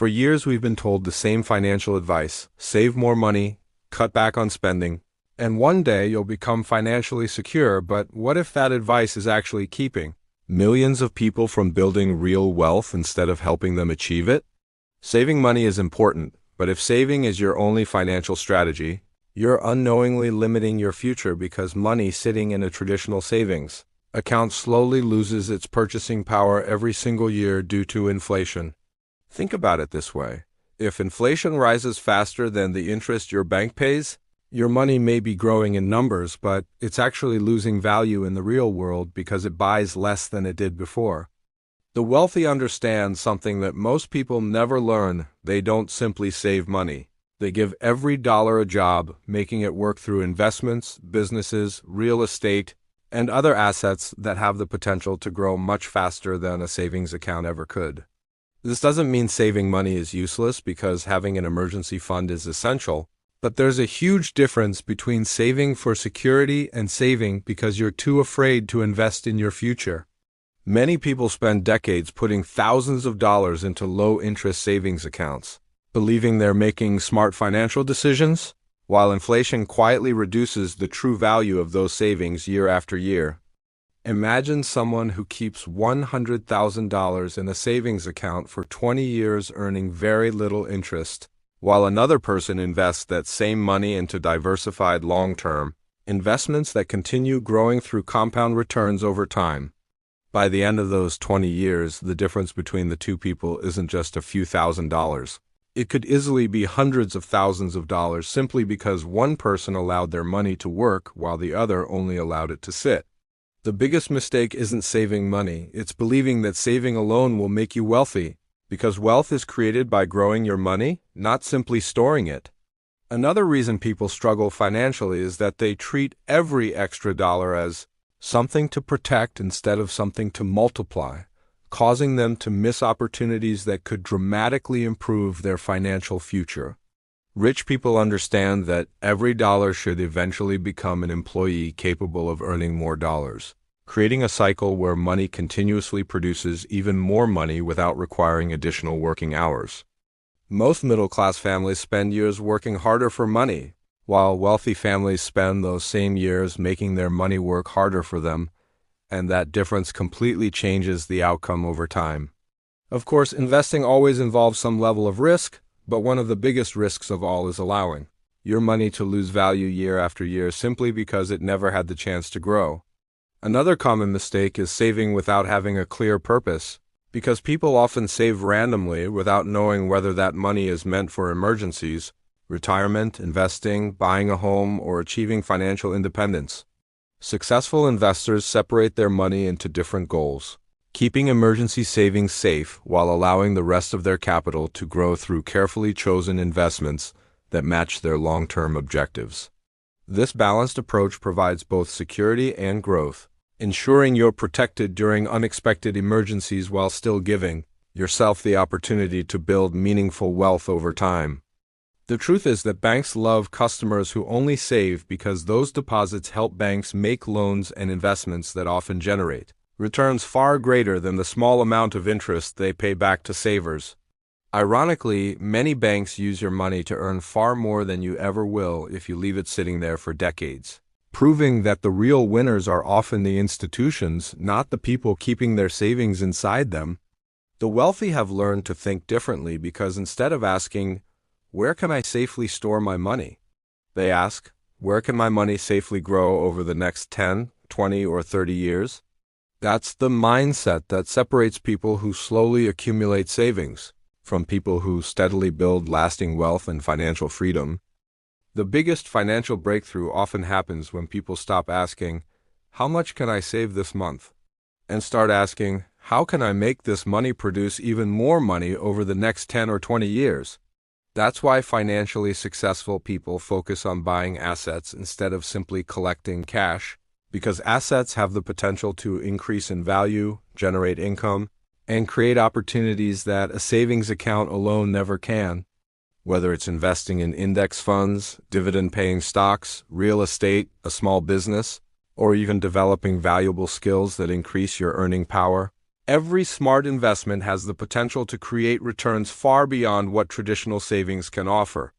For years, we've been told the same financial advice: save more money, cut back on spending, and one day you'll become financially secure. But what if that advice is actually keeping millions of people from building real wealth instead of helping them achieve it? Saving money is important, but if saving is your only financial strategy, you're unknowingly limiting your future because money sitting in a traditional savings account slowly loses its purchasing power every single year due to inflation. Think about it this way. If inflation rises faster than the interest your bank pays, your money may be growing in numbers, but it's actually losing value in the real world because it buys less than it did before. The wealthy understand something that most people never learn. They don't simply save money. They give every dollar a job, making it work through investments, businesses, real estate, and other assets that have the potential to grow much faster than a savings account ever could. This doesn't mean saving money is useless, because having an emergency fund is essential, but there's a huge difference between saving for security and saving because you're too afraid to invest in your future. Many people spend decades putting thousands of dollars into low-interest savings accounts, believing they're making smart financial decisions, while inflation quietly reduces the true value of those savings year after year. Imagine someone who keeps $100,000 in a savings account for 20 years earning very little interest, while another person invests that same money into diversified long-term investments that continue growing through compound returns over time. By the end of those 20 years, the difference between the two people isn't just a few $1,000s. It could easily be hundreds of thousands of dollars simply because one person allowed their money to work while the other only allowed it to sit. The biggest mistake isn't saving money, it's believing that saving alone will make you wealthy, because wealth is created by growing your money, not simply storing it. Another reason people struggle financially is that they treat every extra dollar as something to protect instead of something to multiply, causing them to miss opportunities that could dramatically improve their financial future. Rich people understand that every dollar should eventually become an employee capable of earning more dollars, creating a cycle where money continuously produces even more money without requiring additional working hours. Most middle-class families spend years working harder for money, while wealthy families spend those same years making their money work harder for them, and that difference completely changes the outcome over time. Of course, investing always involves some level of risk, but one of the biggest risks of all is allowing your money to lose value year after year simply because it never had the chance to grow. Another common mistake is saving without having a clear purpose, because people often save randomly without knowing whether that money is meant for emergencies, retirement, investing, buying a home, or achieving financial independence. Successful investors separate their money into different goals, keeping emergency savings safe while allowing the rest of their capital to grow through carefully chosen investments that match their long-term objectives. This balanced approach provides both security and growth, ensuring you're protected during unexpected emergencies while still giving yourself the opportunity to build meaningful wealth over time. The truth is that banks love customers who only save because those deposits help banks make loans and investments that often generate returns far greater than the small amount of interest they pay back to savers. Ironically, many banks use your money to earn far more than you ever will if you leave it sitting there for decades, proving that the real winners are often the institutions, not the people keeping their savings inside them. The wealthy have learned to think differently because instead of asking, "Where can I safely store my money?" they ask, "Where can my money safely grow over the next 10, 20, or 30 years?" That's the mindset that separates people who slowly accumulate savings from people who steadily build lasting wealth and financial freedom. The biggest financial breakthrough often happens when people stop asking, "How much can I save this month?" and start asking, "How can I make this money produce even more money over the next 10 or 20 years?" That's why financially successful people focus on buying assets instead of simply collecting cash, because assets have the potential to increase in value, generate income, and create opportunities that a savings account alone never can. Whether it's investing in index funds, dividend-paying stocks, real estate, a small business, or even developing valuable skills that increase your earning power, Every smart investment has the potential to create returns far beyond what traditional savings can offer.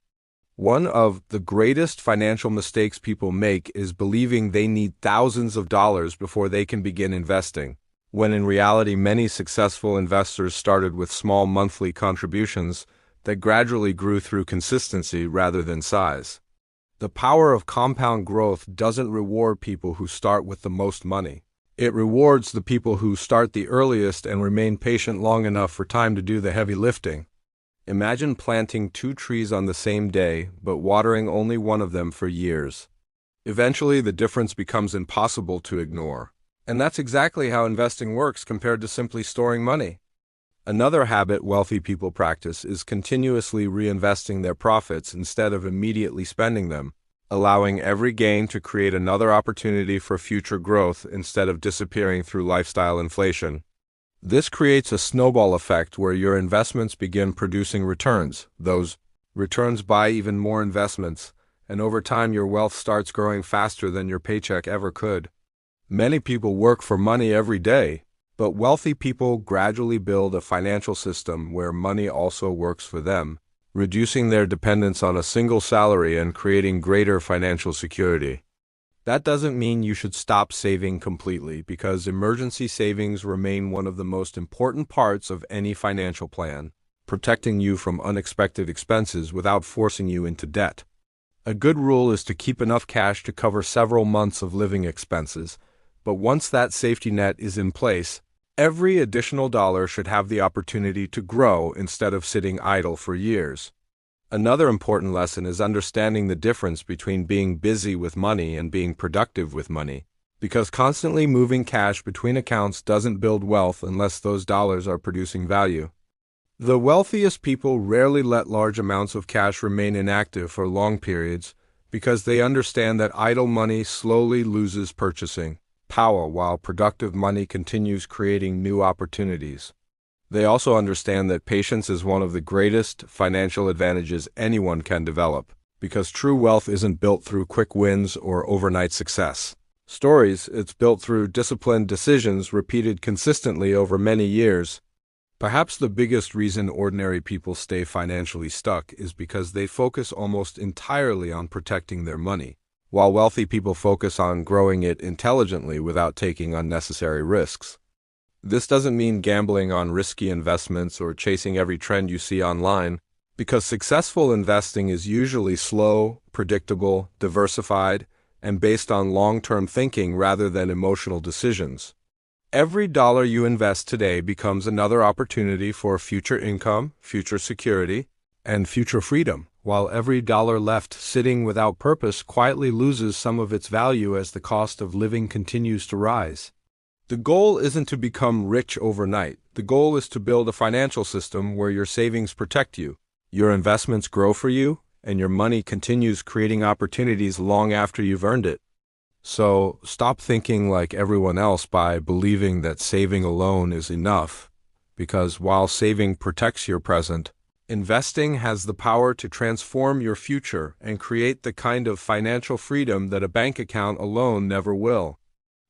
One of the greatest financial mistakes people make is believing they need thousands of dollars before they can begin investing, when in reality many successful investors started with small monthly contributions that gradually grew through consistency rather than size. The power of compound growth doesn't reward people who start with the most money. It rewards the people who start the earliest and remain patient long enough for time to do the heavy lifting. Imagine planting 2 trees on the same day, but watering only one of them for years. Eventually, the difference becomes impossible to ignore. And that's exactly how investing works compared to simply storing money. Another habit wealthy people practice is continuously reinvesting their profits instead of immediately spending them, allowing every gain to create another opportunity for future growth instead of disappearing through lifestyle inflation. This creates a snowball effect where your investments begin producing returns. Those returns buy even more investments, and over time your wealth starts growing faster than your paycheck ever could. Many people work for money every day, but wealthy people gradually build a financial system where money also works for them, reducing their dependence on a single salary and creating greater financial security. That doesn't mean you should stop saving completely, because emergency savings remain one of the most important parts of any financial plan, protecting you from unexpected expenses without forcing you into debt. A good rule is to keep enough cash to cover several months of living expenses, but once that safety net is in place, every additional dollar should have the opportunity to grow instead of sitting idle for years. Another important lesson is understanding the difference between being busy with money and being productive with money, because constantly moving cash between accounts doesn't build wealth unless those dollars are producing value. The wealthiest people rarely let large amounts of cash remain inactive for long periods because they understand that idle money slowly loses purchasing power while productive money continues creating new opportunities. They also understand that patience is one of the greatest financial advantages anyone can develop, because true wealth isn't built through quick wins or overnight success. It's built through disciplined decisions repeated consistently over many years. Perhaps the biggest reason ordinary people stay financially stuck is because they focus almost entirely on protecting their money, while wealthy people focus on growing it intelligently without taking unnecessary risks. This doesn't mean gambling on risky investments or chasing every trend you see online, because successful investing is usually slow, predictable, diversified, and based on long-term thinking rather than emotional decisions. Every dollar you invest today becomes another opportunity for future income, future security, and future freedom, while every dollar left sitting without purpose quietly loses some of its value as the cost of living continues to rise. The goal isn't to become rich overnight. The goal is to build a financial system where your savings protect you, your investments grow for you, and your money continues creating opportunities long after you've earned it. So, stop thinking like everyone else by believing that saving alone is enough, because while saving protects your present, investing has the power to transform your future and create the kind of financial freedom that a bank account alone never will.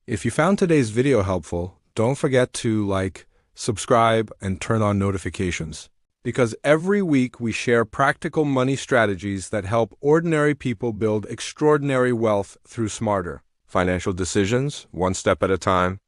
If you found today's video helpful, don't forget to like, subscribe, and turn on notifications, because every week we share practical money strategies that help ordinary people build extraordinary wealth through smarter financial decisions, one step at a time.